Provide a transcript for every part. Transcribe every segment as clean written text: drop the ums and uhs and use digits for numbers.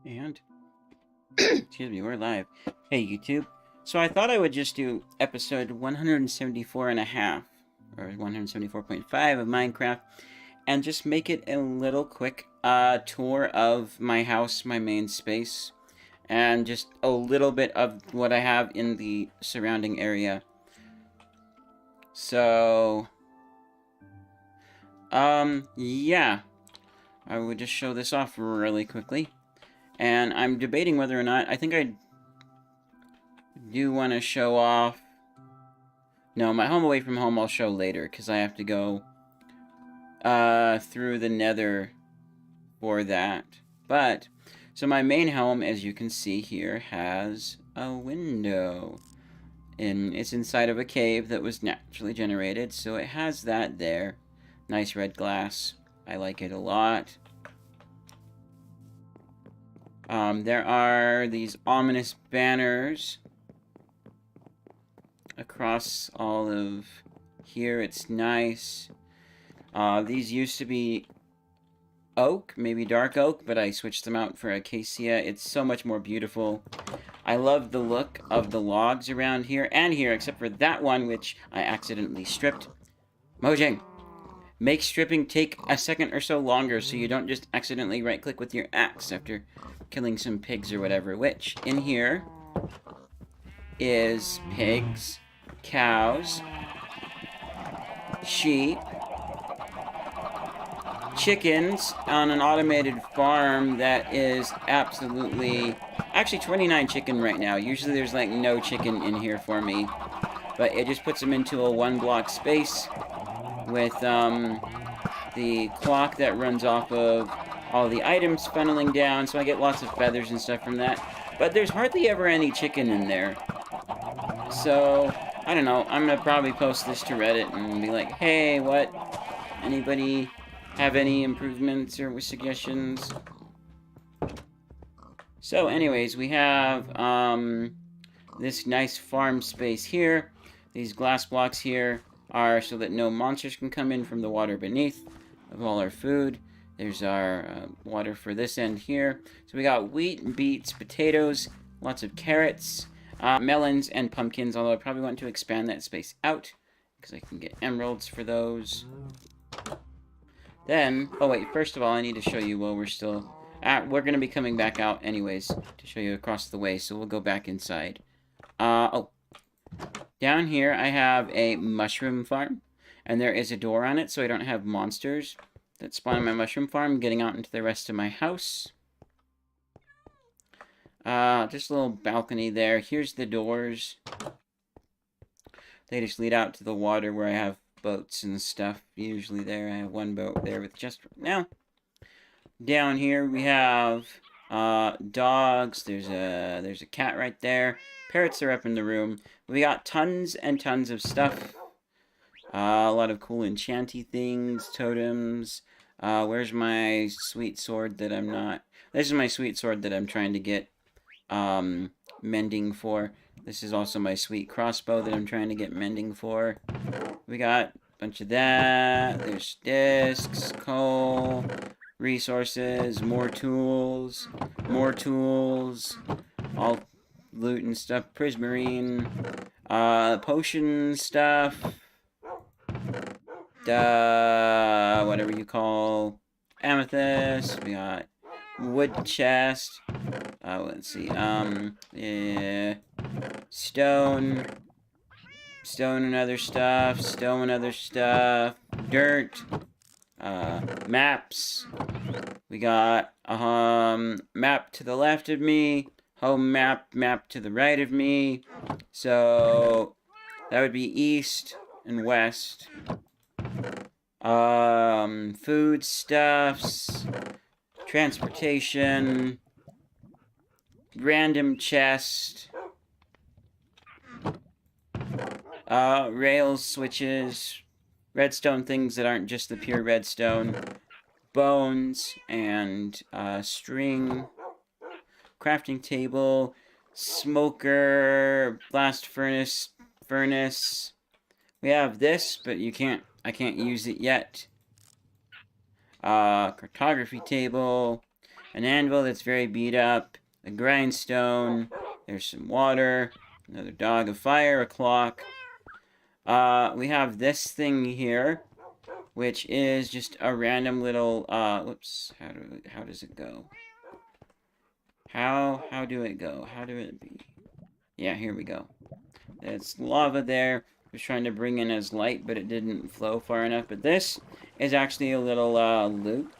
And, excuse me, we're live. Hey, YouTube. So I thought I would just do episode 174.5, or 174.5 of Minecraft, and just make it a little quick tour of my house, my main space, and just a little bit of what I have in the surrounding area. So, yeah. I would just show this off really quickly. And I'm debating whether or not, I think I do want to show off... No, my home away from home I'll show later, because I have to go through the nether for that. But, so my main home, as you can see here, has a window. And it's inside of a cave that was naturally generated, so it has that there. Nice red glass. I like it a lot. There are these ominous banners across all of here. It's nice. These used to be oak, maybe dark oak, but I switched them out for acacia. It's so much more beautiful. I love the look of the logs around here and here, except for that one, which I accidentally stripped. Mojang, make stripping take a second or so longer so you don't just accidentally right-click with your axe after killing some pigs or whatever, which in here is pigs, cows, sheep, chickens on an automated farm that is absolutely... Actually, 29 chicken right now. Usually there's like no chicken in here for me. But it just puts them into a one-block space with the clock that runs off of all the items funneling down, so I get lots of feathers and stuff from that. But there's hardly ever any chicken in there. So, I don't know, I'm gonna probably post this to Reddit and be like, hey, what? Anybody have any improvements or suggestions? So, anyways, we have this nice farm space here. These glass blocks here are so that no monsters can come in from the water beneath of all our food. There's our water for this end here. So we got wheat, beets, potatoes, lots of carrots, melons, and pumpkins, although I probably want to expand that space out because I can get emeralds for those. Then, oh wait, first of all, I need to show you while we're still... we're going to be coming back out anyways to show you across the way, so we'll go back inside. Oh. Down here, I have a mushroom farm, and there is a door on it, so I don't have monsters that spawn in my mushroom farm getting out into the rest of my house. Just a little balcony there. Here's the doors. They just lead out to the water where I have boats and stuff. Usually there, I have one boat there with just right now. Down here, we have dogs. There's a cat right there. Parrots are up in the room. We got tons and tons of stuff. A lot of cool enchanty things, totems. Where's my sweet sword that I'm not... This is my sweet sword that I'm trying to get mending for. This is also my sweet crossbow that I'm trying to get mending for. We got a bunch of that. There's discs, coal, resources, more tools, all loot and stuff, prismarine, potion stuff, whatever you call amethyst. We got wood chest. Let's see. Yeah, stone and other stuff. Dirt. Maps. We got map to the left of me. Home map to the right of me. So that would be east and west. Foodstuffs, transportation, random chest, rails, switches, redstone things that aren't just the pure redstone, bones, and string, crafting table, smoker, blast furnace. We have this, but I can't use it yet. Cartography table, an anvil that's very beat up, a grindstone, there's some water, another dog, a fire, a clock. We have this thing here, which is just a random little, whoops, how does it go? How do it go? How do it be? Yeah, here we go. It's lava there. I was trying to bring in as light, but it didn't flow far enough. But this is actually a little, loop.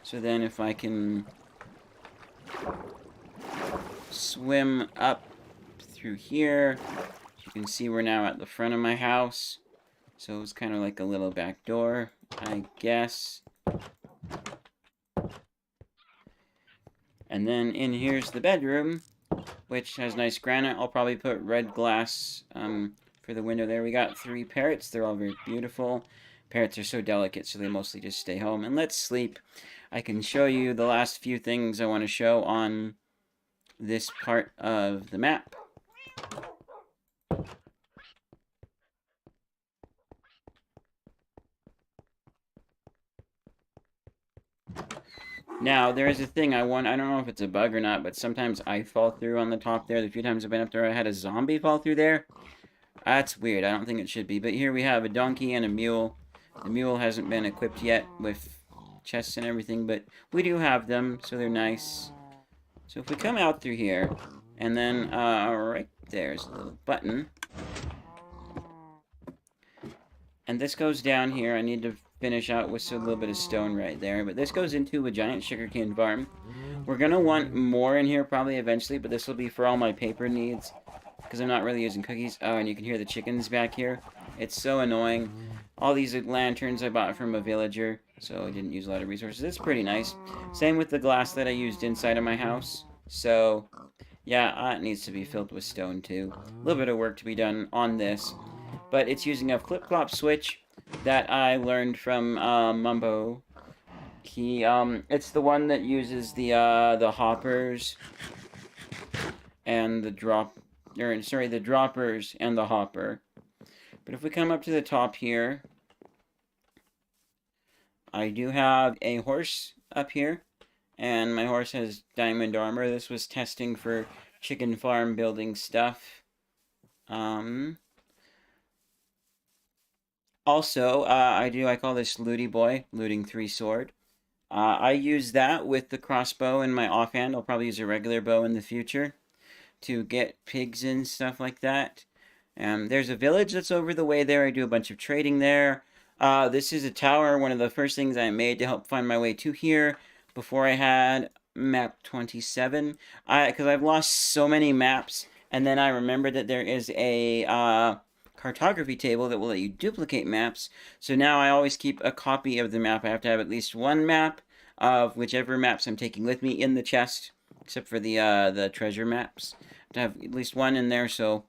So then if I can swim up through here, you can see we're now at the front of my house. So it's kind of like a little back door, I guess. And then in here's the bedroom, which has nice granite. I'll probably put red glass for the window there. We got 3 parrots. They're all very beautiful. Parrots are so delicate, so they mostly just stay home. And let's sleep. I can show you the last few things I want to show on this part of the map. Now, there is a thing I don't know if it's a bug or not, but sometimes I fall through on the top there. The few times I've been up there, I had a zombie fall through there. That's weird. I don't think it should be. But here we have a donkey and a mule. The mule hasn't been equipped yet with chests and everything, but we do have them, so they're nice. So if we come out through here, and then right there's a little button. And this goes down here. I need to finish out with a little bit of stone right there. But this goes into a giant sugarcane farm. We're going to want more in here probably eventually, but this will be for all my paper needs, because I'm not really using cookies. Oh, and you can hear the chickens back here. It's so annoying. All these lanterns I bought from a villager, so I didn't use a lot of resources. It's pretty nice. Same with the glass that I used inside of my house. So, yeah, it needs to be filled with stone too. A little bit of work to be done on this. But it's using a flip-flop switch that I learned from Mumbo. It's the one that uses the hoppers and the the droppers and the hopper. But if we come up to the top here, I do have a horse up here, and my horse has diamond armor. This was testing for chicken farm building stuff. Also, I call this Looty Boy, Looting 3 Sword. I use that with the crossbow in my offhand. I'll probably use a regular bow in the future to get pigs and stuff like that. There's a village that's over the way there. I do a bunch of trading there. This is a tower, one of the first things I made to help find my way to here before I had map 27. Because I've lost so many maps, and then I remembered that there is a cartography table that will let you duplicate maps. So now I always keep a copy of the map. I have to have at least one map of whichever maps I'm taking with me in the chest, except for the treasure maps. I have to have at least one in there. So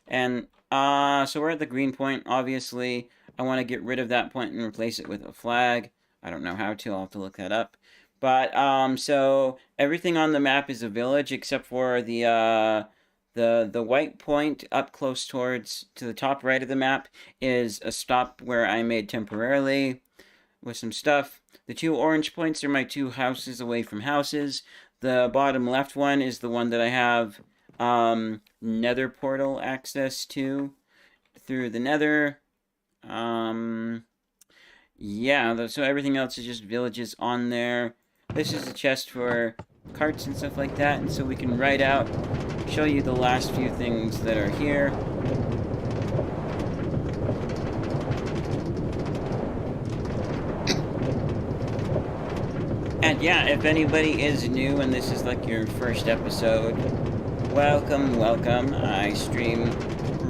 we're at the green point. Obviously, I want to get rid of that point and replace it with a flag. I don't know how to. I'll have to look that up. But so everything on the map is a village except for the white point up close to the top right of the map is a stop where I made temporarily with some stuff. The 2 orange points are my 2 houses away from houses. The bottom left one is the one that I have nether portal access to through the nether. Yeah, so everything else is just villages on there. This is a chest for carts and stuff like that, and so we can write out, show you the last few things that are here. And yeah, if anybody is new and this is like your first episode, welcome. I stream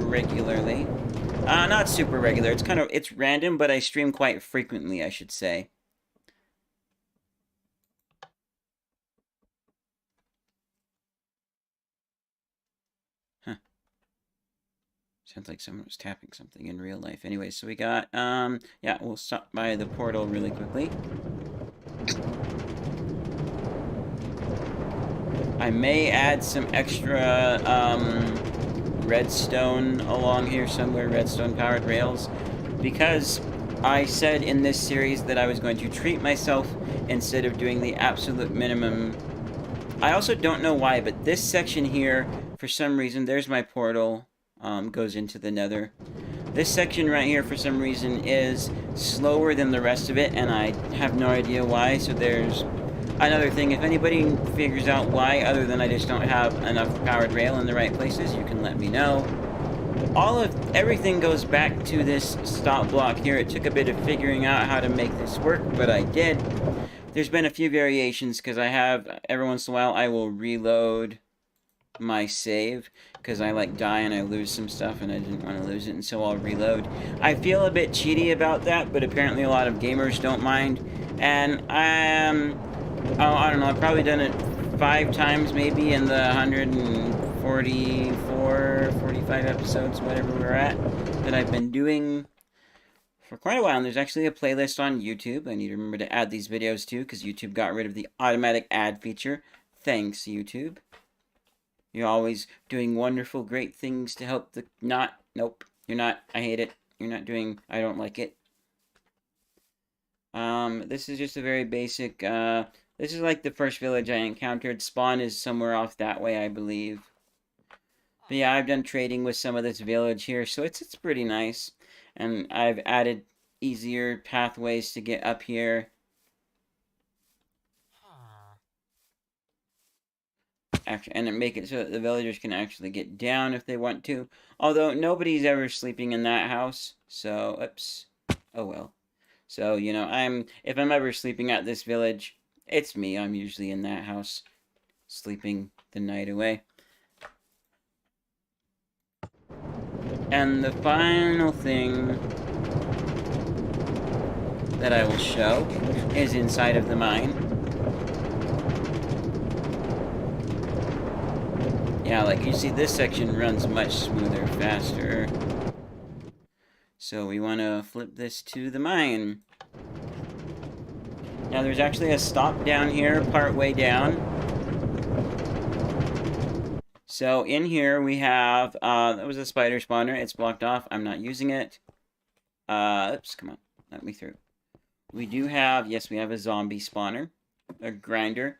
regularly. Not super regular. It's random, but I stream quite frequently, I should say. Sounds like someone was tapping something in real life. Anyway, so we got, yeah, we'll stop by the portal really quickly. I may add some extra, redstone along here somewhere, redstone powered rails, because I said in this series that I was going to treat myself instead of doing the absolute minimum. I also don't know why, but this section here, for some reason, there's my portal, goes into the nether. This section right here, for some reason, is slower than the rest of it, and I have no idea why, so there's another thing. If anybody figures out why, other than I just don't have enough powered rail in the right places, you can let me know. Everything goes back to this stop block here. It took a bit of figuring out how to make this work, but I did. There's been a few variations, because I have, every once in a while, I will reload my save, because I die and I lose some stuff, and I didn't want to lose it, and so I'll reload. I feel a bit cheaty about that, but apparently a lot of gamers don't mind, and I don't know, I've probably done it 5 times, maybe, in the 144, 45 episodes, whatever we're at, that I've been doing for quite a while. And there's actually a playlist on YouTube. I need to remember to add these videos too, because YouTube got rid of the automatic ad feature. Thanks, YouTube. You're always doing wonderful, great things to help the... Nope, you're not. I hate it. You're not doing... I don't like it. This is just a very basic, this is like the first village I encountered. Spawn is somewhere off that way, I believe. But yeah, I've done trading with some of this village here, so it's pretty nice. And I've added easier pathways to get up here. And make it so that the villagers can actually get down if they want to. Although, nobody's ever sleeping in that house. So, oops. Oh well. So, you know, if I'm ever sleeping at this village, it's me. I'm usually in that house, sleeping the night away. And the final thing that I will show is inside of the mine. Yeah, like you see, this section runs much smoother, faster. So we want to flip this to the mine. Now there's actually a stop down here, part way down. So in here we have, that was a spider spawner. It's blocked off. I'm not using it. Oops, come on. Let me through. We do have, yes, we have a zombie spawner. A grinder.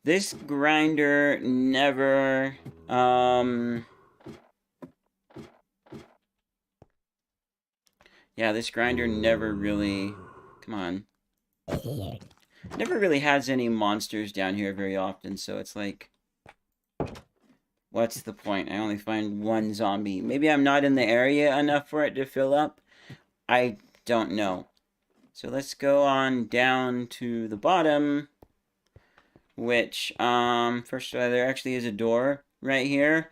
This grinder never, yeah, this grinder never really, come on. Never really has any monsters down here very often, so it's like, what's the point? I only find one zombie. Maybe I'm not in the area enough for it to fill up. I don't know. So let's go on down to the bottom, which, first of all, there actually is a door right here.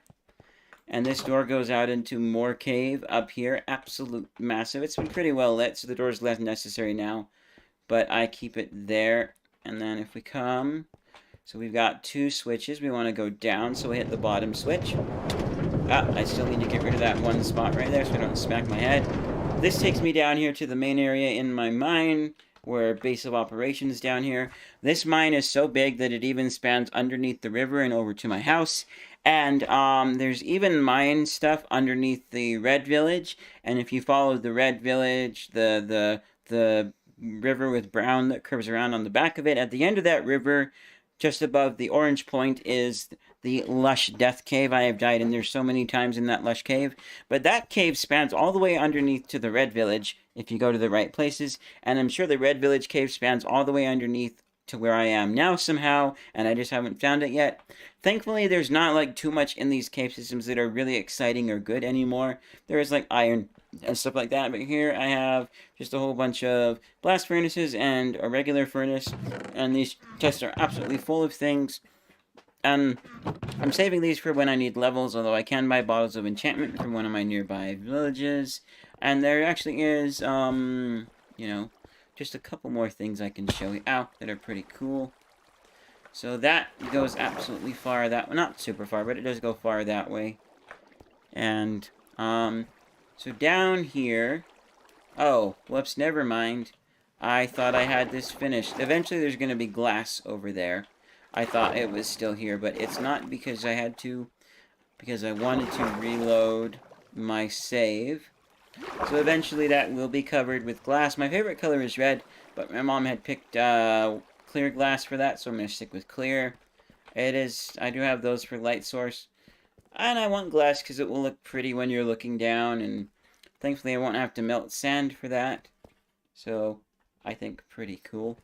And this door goes out into more cave up here. Absolute massive. It's been pretty well lit, so the door is less necessary now. But I keep it there. And then if we come... So we've got 2 switches. We want to go down, so we hit the bottom switch. I still need to get rid of that one spot right there so I don't smack my head. This takes me down here to the main area in my mine, where base of operations down here. This mine is so big that it even spans underneath the river and over to my house. And there's even mine stuff underneath the red village. And if you follow the red village, the river with brown that curves around on the back of it, at the end of that river, just above the orange point, is the lush death cave. I have died in there so many times in that lush cave. But that cave spans all the way underneath to the red village, if you go to the right places. And I'm sure the red village cave spans all the way underneath to where I am now somehow, and I just haven't found it yet. Thankfully, there's not like too much in these cave systems that are really exciting or good anymore. There is like iron and stuff like that, but here I have just a whole bunch of blast furnaces and a regular furnace, and these chests are absolutely full of things. I'm saving these for when I need levels, although I can buy bottles of enchantment from one of my nearby villages. And there actually is, you know, just a couple more things I can show you out that are pretty cool. So that goes absolutely far that way. Not super far, but it does go far that way. And, so down here... Oh, whoops, never mind. I thought I had this finished. Eventually there's going to be glass over there. I thought it was still here, but it's not, because I had to... Because I wanted to reload my save. So eventually that will be covered with glass. My favorite color is red, but my mom had picked clear glass for that, so I'm going to stick with clear. I do have those for light source. And I want glass because it will look pretty when you're looking down, and thankfully I won't have to melt sand for that. So, I think pretty cool.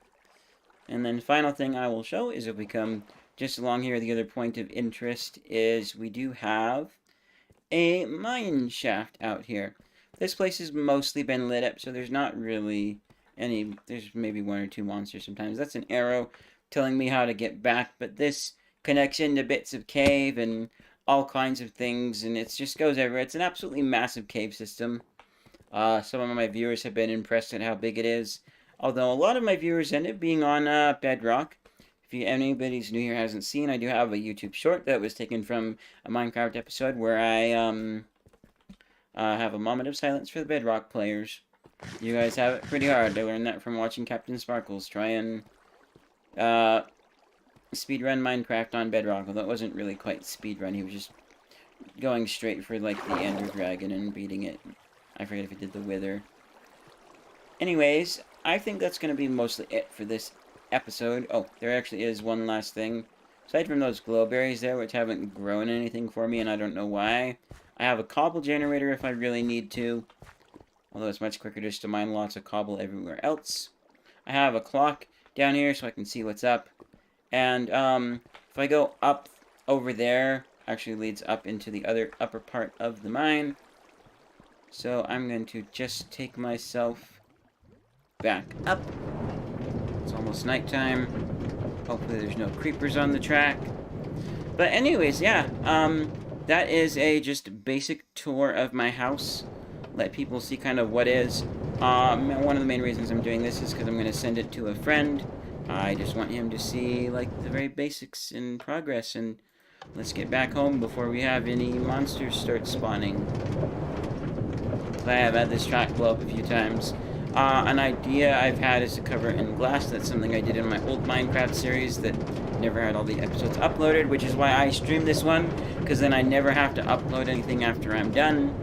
And then final thing I will show is if we come just along here, the other point of interest is we do have a mine shaft out here. This place has mostly been lit up, so there's not really any, there's maybe one or two monsters sometimes. That's an arrow telling me how to get back, but this connects into bits of cave and all kinds of things, and it just goes everywhere. It's an absolutely massive cave system. Some of my viewers have been impressed at how big it is, although a lot of my viewers end up being on Bedrock. If anybody's new here hasn't seen, I do have a YouTube short that was taken from a Minecraft episode where I have a moment of silence for the Bedrock players. You guys have it pretty hard. I learned that from watching Captain Sparkles try and speedrun Minecraft on Bedrock, although it wasn't really quite speedrun. He was just going straight for like the Ender Dragon and beating it. I forget if he did the Wither. Anyways, I think that's going to be mostly it for this episode. Oh, there actually is one last thing. Aside from those glowberries there, which haven't grown anything for me, and I don't know why, I have a cobble generator if I really need to. Although it's much quicker just to mine lots of cobble everywhere else. I have a clock down here so I can see what's up. And if I go up over there, actually leads up into the upper part of the mine. So I'm going to just take myself back up. It's almost nighttime. Hopefully there's no creepers on the track. But anyways, yeah, that is a just basic tour of my house. Let people see kind of what is. One of the main reasons I'm doing this is because I'm going to send it to a friend. I just want him to see, like, the very basics in progress. And let's get back home before we have any monsters start spawning. I have had this track blow up a few times. An idea I've had is to cover it in glass. That's something I did in my old Minecraft series that never had all the episodes uploaded, which is why I stream this one, because then I never have to upload anything after I'm done.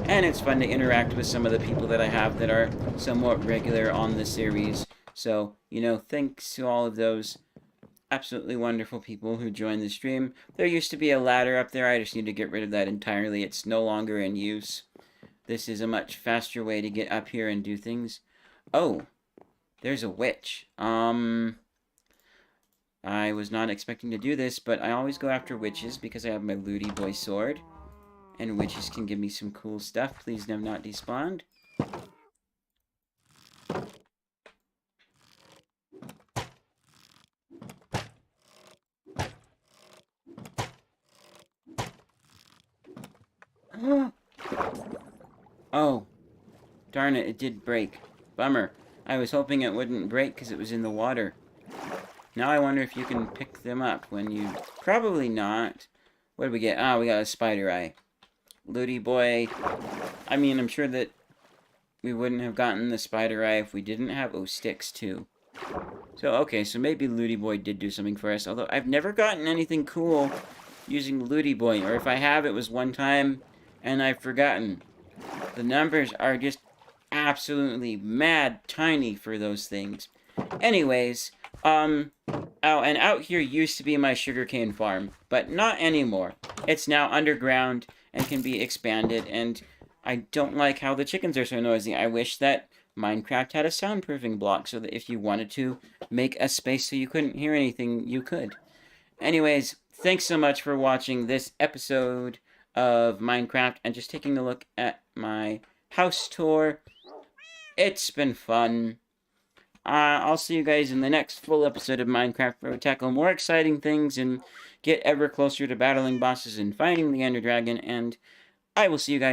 And it's fun to interact with some of the people that I have that are somewhat regular on the series. So, you know, thanks to all of those absolutely wonderful people who joined the stream. There used to be a ladder up there. I just need to get rid of that entirely. It's no longer in use. This is a much faster way to get up here and do things. Oh, there's a witch. I was not expecting to do this, but I always go after witches because I have my Looty Boy sword. And witches can give me some cool stuff. Please have not despawned. Oh, darn it, it did break. Bummer. I was hoping it wouldn't break because it was in the water. Now I wonder if you can pick them up when you... Probably not. What did we get? Ah, we got a spider eye. Looty Boy. I mean, I'm sure that we wouldn't have gotten the spider eye if we didn't have... Oh, sticks, too. So, okay, so maybe Looty Boy did do something for us. Although, I've never gotten anything cool using Looty Boy. Or if I have, it was one time, and I've forgotten. The numbers are just absolutely mad tiny for those things. Anyways, oh, and out here used to be my sugarcane farm, but not anymore. It's now underground and can be expanded, and I don't like how the chickens are so noisy. I wish that Minecraft had a soundproofing block so that if you wanted to make a space so you couldn't hear anything, you could. Anyways, thanks so much for watching this episode of Minecraft and just taking a look at my house tour. It's been fun. I'll see you guys in the next full episode of Minecraft where we tackle more exciting things and get ever closer to battling bosses and fighting the Ender Dragon, and I will see you guys